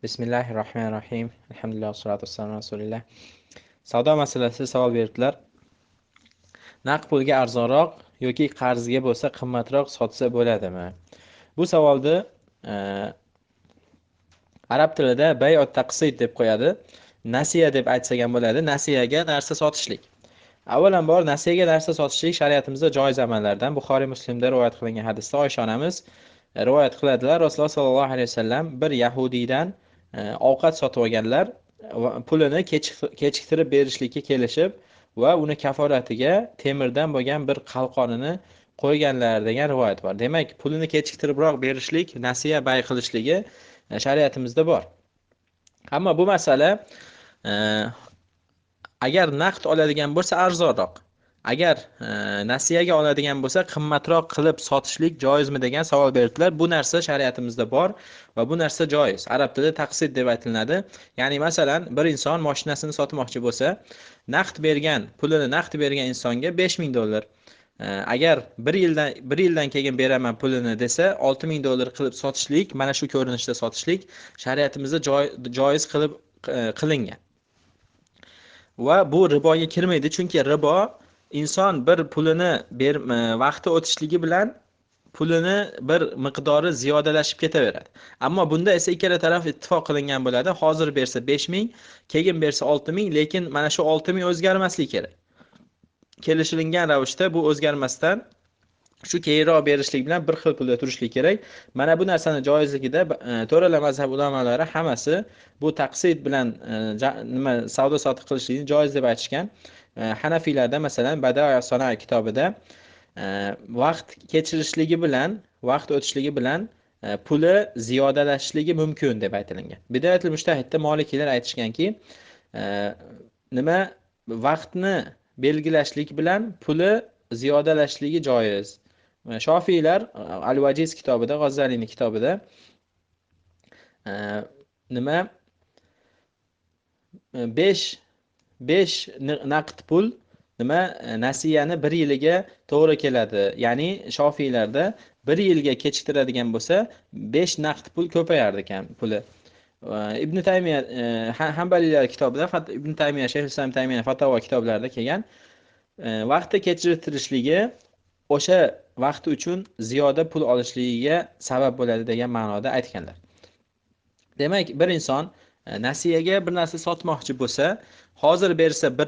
Bismillahirrohmanirrohim. Alhamdulillah, wassalatu vassalamu ala rasulillah. Savdo masalasi savol beribdilar. Naqd pulga arzonroq yoki qarzga bo'lsa qimmatroq sotsa bo'ladimi? Bu savolni e, arab tilida bay'ut taqsid deb qo'yadi. Nasiya deb aytsak ham bo'ladi. Nasiyaga narsa sotishlik. Avvalambor nasiyaga narsa sotishlik shariatimizda joiz amallardan. Buxoriy Muslimda rivoyat qilingan hadisda Oysha onamiz rivoyat qiladilar. Rasululloh sollallohu alayhi vasallam bir yahudiydan ovqat sotib olganlar, pulini kechiktirib berishlikka kelishib va uni kaforatiga temirdan bo'lgan bir qalqonini qo'yganlar degan rivoyat bor. Demak, pulini kechiktiribroq berishlik, nasiya bay qilishligi shariatimizda bor. Ammo bu masala agar naqd oladigan bo'lsa arzonroq, agar nasiyaga oladigan bo'lsa qimmatroq qilib sotishlik joizmi degan savol berdilar. Bu narsa shariatimizda bor va bu narsa joiz. Arab tilida taqsid deb aytiladi. Ya'ni masalan, bir inson mashinasini sotmoqchi bo'lsa, pulini naqd bergan insonga $5000, agar bir yildan keyin beraman pulini desa, $6000 qilib sotishlik, mana shu ko'rinishda sotishlik shariatimizda joiz qilib qilingan. Va bu riboga kirmaydi, chunki ribo inson bir pulini vaqti o'tishligi bilan pulini bir miqdori ziyodalashib ketaveradi. Ammo bunda esa ikkala taraf ittifoq qilingan bo'ladi. Hozir bersa 5000, keyin bersa 6000, lekin mana shu 6000 o'zgarmasligi kerak. Kelishilingan ravishda bu o'zgarmasdan shu keyinroq berishlik bilan bir xil pulda turishlik kerak. Mana bu narsani joizligida to'ralar mazhab ulamolari hammasi bu taqsid bilan savdo sotiq qilishlikni joiz deb aytishgan. Hanafiylarda masalan Bada'i Sanoa kitobida vaqt kechirishligi bilan, vaqt o'tishligi bilan puli ziyodalashishligi mumkin deb aytilgan. Bidayatul Mujtahidda Molikiylar aytishganki, vaqtni belgilashlik bilan puli ziyodalashishligi joiz. Shofiylar Al-Vajiz kitobida, G'azzaliyning kitobida 5 naqd pul nasiyani 1 yiliga to'g'ri keladi. Ya'ni Shofiylarda 1 yilga kechiktiradigan bo'lsa 5 naqd pul ko'payar ekan puli. Ibn Taymiya Hanbaliylar kitobida, Ibn Taymiya, Shayx Islom Taymiya Fatavo kitoblarida kelgan vaqtni kechirtirishligi o'sha vaqti uchun ziyoda pul olishligiga sabab bo'ladi degan ma'noda aytganlar. Demak, bir inson nasiyaga bir narsa sotmoqchi bo'lsa, hozir bersa bir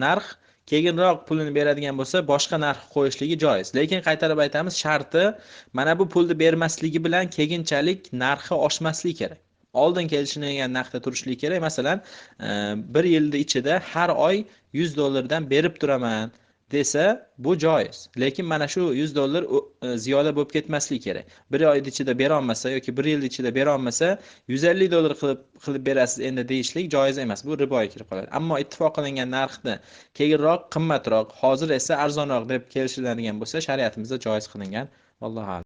narx, keyinroq pulini beradigan bo'lsa boshqa narx qo'yishligi joiz. Lekin qaytarib aytamiz, sharti mana bu pulni bermasligi bilan keyinchalik narxi oshmasligi kerak. Oldin kelishilingan narxda turishligi kerak. Masalan, bir yilning ichida har oy $100 dan berib turaman desa, bu joiz. Lekin mana shu $100 ziyoda bo'lib ketmasligi kerak. Bir oyning ichida bera olmasa yoki bir yil ichida bera olmasa, $150 qilib berasiz endi deyishlik joiz emas. Bu riboga kirib qoladi. Ammo ittifoq qilingan narxni keyinroq qimmatroq, hozir esa arzonroq deb kelishiladigan bo'lsa, shariatimizda joiz qilingan. Allohu a'lam.